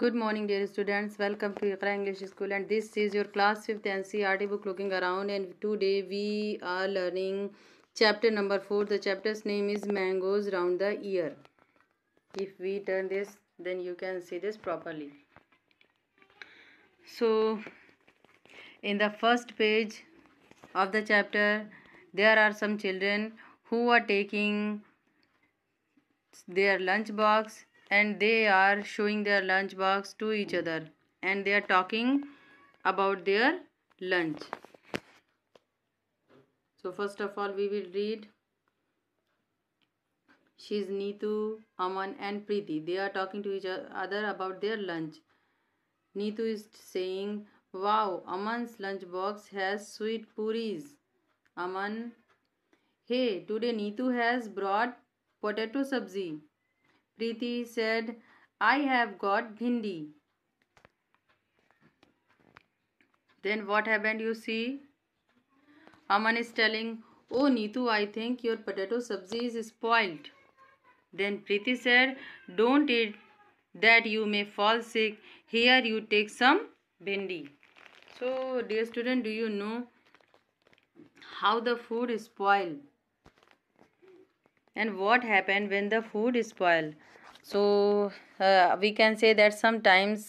Good morning, dear students. Welcome to Iqra English School, and this is your class 5th NCERT book Looking Around. And today we are learning chapter number 4. The chapter's name is Mangoes Round the Year. If we turn this, then you can see this properly. So, in the first page of the chapter, there are some children who are taking their lunch box and they are showing their lunch box to each other and they are talking about their lunch. So first of all we will read. She's Neetu, Aman and Preeti. They are talking to each other about their lunch. Neetu is saying, "Wow, Aman's lunch box has sweet puris." Aman, "Hey, today Neetu has brought potato sabzi." Preeti said, "I have got bhindi." Then what happened, you see? Aman is telling, "Oh Neetu, I think your potato sabzi is spoiled." Then Preeti said, "Don't eat that, you may fall sick. Here you take some bhindi." So dear student, do you know how the food is spoiled? And what happened when the food is spoiled? So we can say that sometimes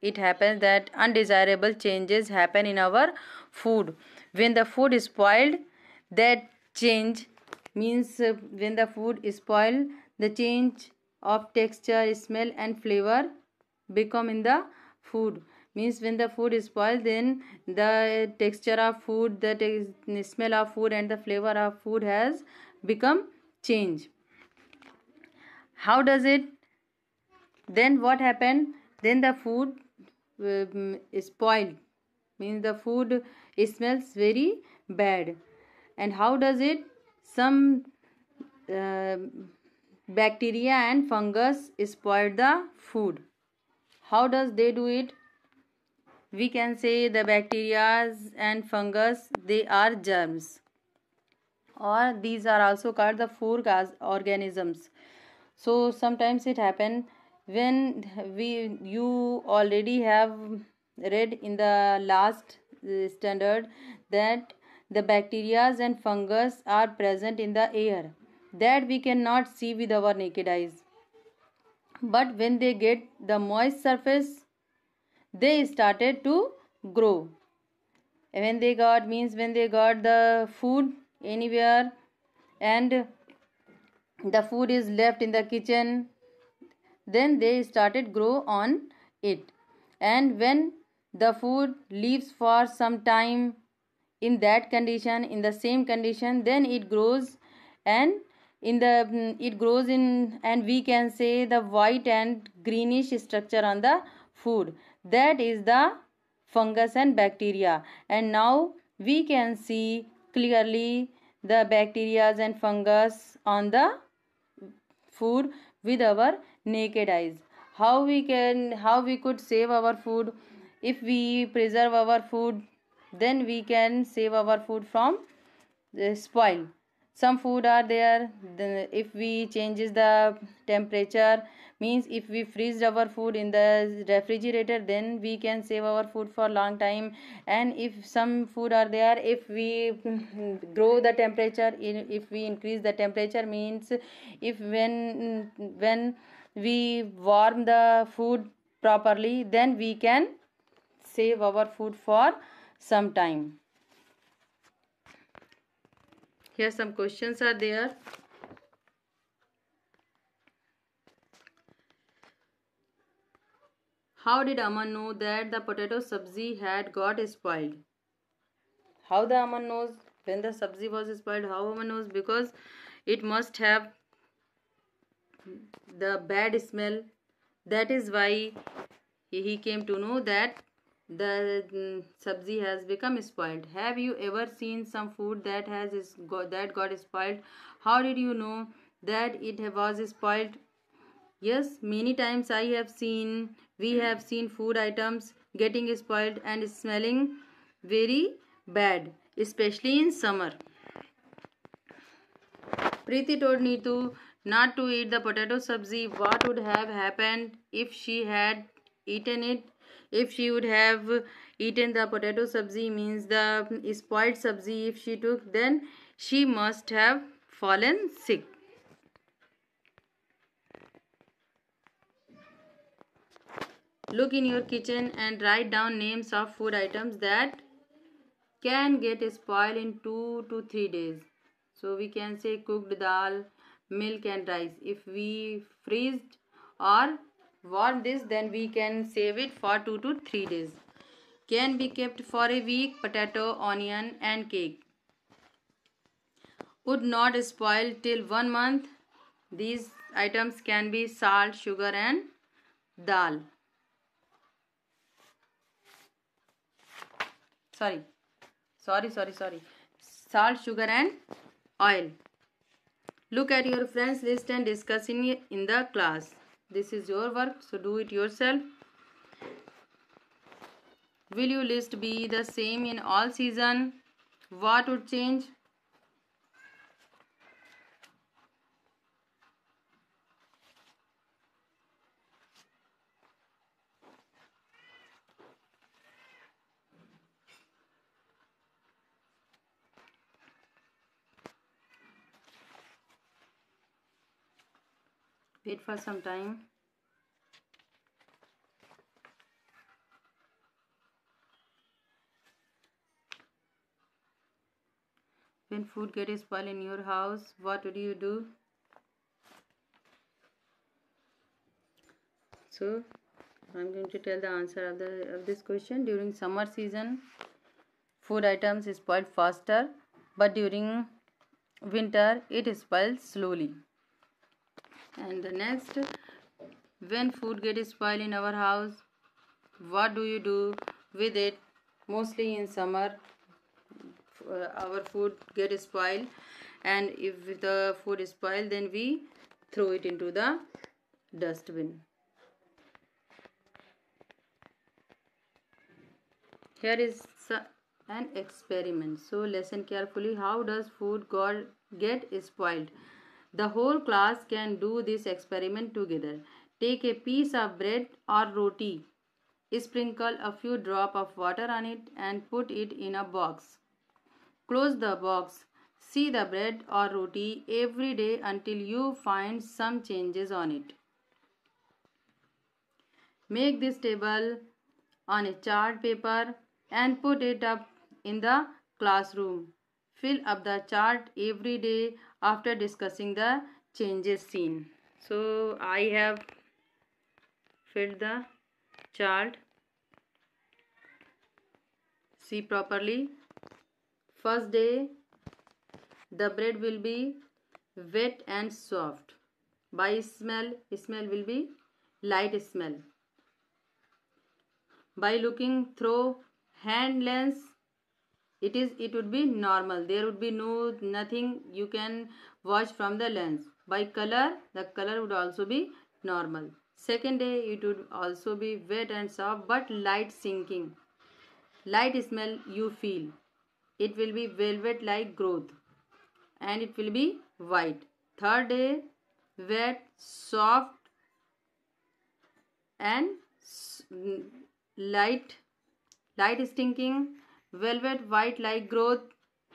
it happens that undesirable changes happen in our food. When the food is spoiled, that change means when the food is spoiled, the change of texture, smell and flavor become in the food. Means when the food is spoiled, then the texture of food, the smell of food and the flavor of food has become change. How does it? Then what happened? Then the food is spoiled. Means the food smells very bad. And how does it? Some bacteria and fungus spoil the food. How does they do it? We can say the bacteria and fungus, they are germs, or these are also called the food organisms. So sometimes it happen when you already have read in the last standard that the bacteria and fungus are present in the air that we cannot see with our naked eyes, but when they get the moist surface, they started to grow. When they got the food anywhere and the food is left in the kitchen, then they started grow on it. And when the food leaves for some time in that condition, in the same condition, then it grows, and it grows in, and we can say the white and greenish structure on the food, that is the fungus and bacteria. And now we can see clearly the bacteria and fungus on the food with our naked eyes. How we could save our food? If we preserve our food, then we can save our food from the spoil. Some food are there, if we changes the temperature, means if we freeze our food in the refrigerator, then we can save our food for long time. And if some food are there, if we grow the temperature, if we increase the temperature, means if when we warm the food properly, then we can save our food for some time. Here some questions are there. How did Aman know that the potato sabzi had got spoiled? How the Aman knows when the sabzi was spoiled? How Aman knows? Because it must have the bad smell. That is why he came to know that the sabzi has become spoiled. Have you ever seen some food that got spoiled? How did you know that it was spoiled? Yes, many times we have seen food items getting spoiled and smelling very bad, especially in summer. Preeti told Neetu not to eat the potato sabzi. What would have happened if she had eaten it. If she would have eaten the potato sabzi, means the spoiled sabzi, if she took, then she must have fallen sick. Look in your kitchen and write down names of food items that can get spoiled in 2 to 3 days. So we can say cooked dal, milk and rice. If we freezed or warm this, then we can save it for 2 to 3 days. Can be kept for a week, potato, onion and cake. Would not spoil till 1 month. These items can be salt, sugar and dal. Sorry. Salt, sugar and oil. Look at your friends list and discuss in the class. This is your work, so do it yourself. Will your list be the same in all season? What would change? Wait for some time. When food gets spoiled in your house, what would you do? So, I'm going to tell the answer of this question. During summer season, food items spoil faster, but during winter, it spoils slowly. And the next, when food gets spoiled in our house, what do you do with it? Mostly in summer, our food gets spoiled, and if the food is spoiled, then we throw it into the dustbin. Here is an experiment. So listen carefully. How does food get spoiled? The whole class can do this experiment together. Take a piece of bread or roti, sprinkle a few drops of water on it and put it in a box. Close the box. See the bread or roti every day until you find some changes on it. Make this table on a chart paper and put it up in the classroom. Fill up the chart every day after discussing the changes seen. So I have filled the chart. See properly. First day, the bread will be wet and soft. By smell will be light smell. By looking through hand lens, it would be normal. There would be nothing you can watch from the lens. By color, the color would also be normal. Second day, it would also be wet and soft but light sinking. Light smell you feel. It will be velvet like growth and it will be white. Third day, wet, soft and light stinking, velvet white like growth,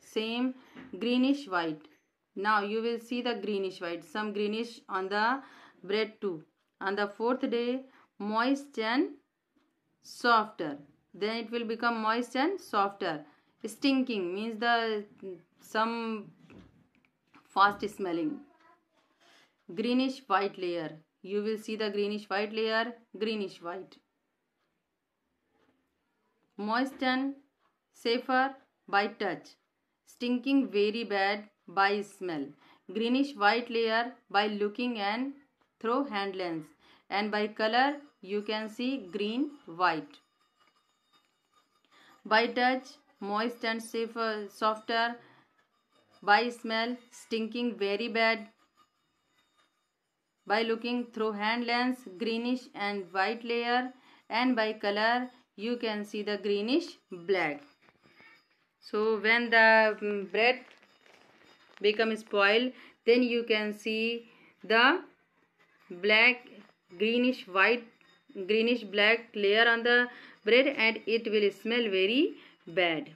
same greenish white. Now you will see the greenish white, some greenish on the bread too. On the fourth day, moist and softer. Then it will become moist and softer. Stinking means the some fast smelling. Greenish white layer. You will see the greenish white layer, greenish white. Moist and safer by touch. Stinking very bad by smell. Greenish white layer by looking and through hand lens. And by color you can see green white. By touch, moist and safer, softer. By smell, stinking very bad. By looking through hand lens, greenish and white layer. And by color, you can see the greenish black. So when the bread becomes spoiled, then you can see the black, greenish white greenish black layer on the bread and it will smell very bad.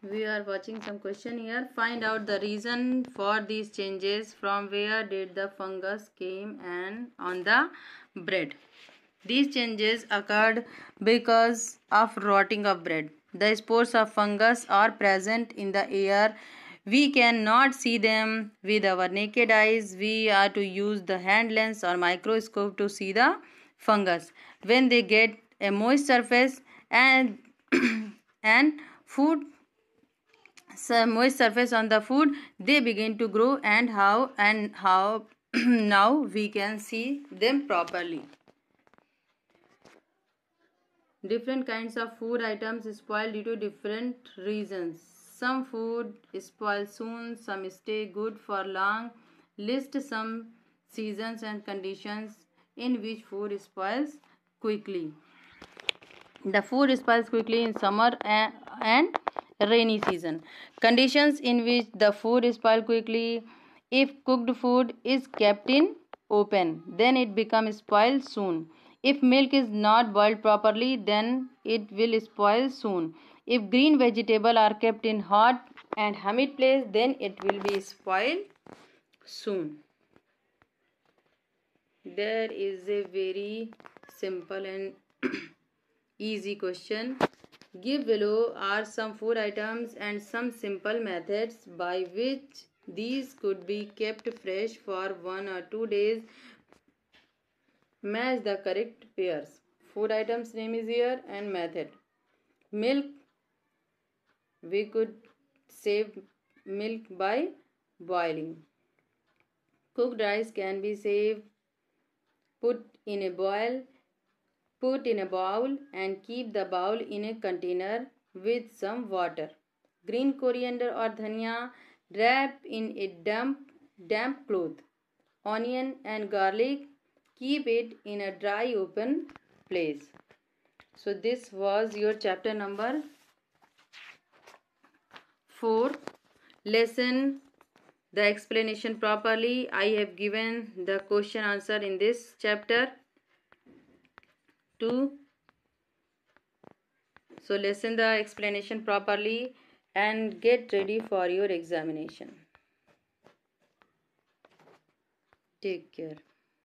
We are watching some question here. Find out the reason for these changes. From where did the fungus came and on the bread? These changes occurred because of rotting of bread. The spores of fungus are present in the air. We cannot see them with our naked eyes. We are to use the hand lens or microscope to see the fungus. When they get a moist surface and and food moist surface on the food, they begin to grow and how now we can see them properly. Different kinds of food items spoil due to different reasons. Some food spoil soon, some stay good for long. List some seasons and conditions in which food spoils quickly. The food spoils quickly in summer and rainy season. Conditions in which the food spoils quickly: if cooked food is kept in open, then it becomes spoiled soon. If milk is not boiled properly, then it will spoil soon. If green vegetables are kept in hot and humid place, then it will be spoiled soon. There is a very simple and easy question. Give below are some food items and some simple methods by which these could be kept fresh for 1 or 2 days. Match the correct pairs. Food items name is here and method. Milk, we could save milk by boiling. Cooked rice can be saved. Put in a bowl and keep the bowl in a container with some water. Green coriander or dhania, wrap in a damp cloth. Onion and garlic, keep it in a dry open place. So this was your chapter number 4. Listen the explanation properly. I have given the question answer in this chapter 2. So listen the explanation properly and get ready for your examination. Take care.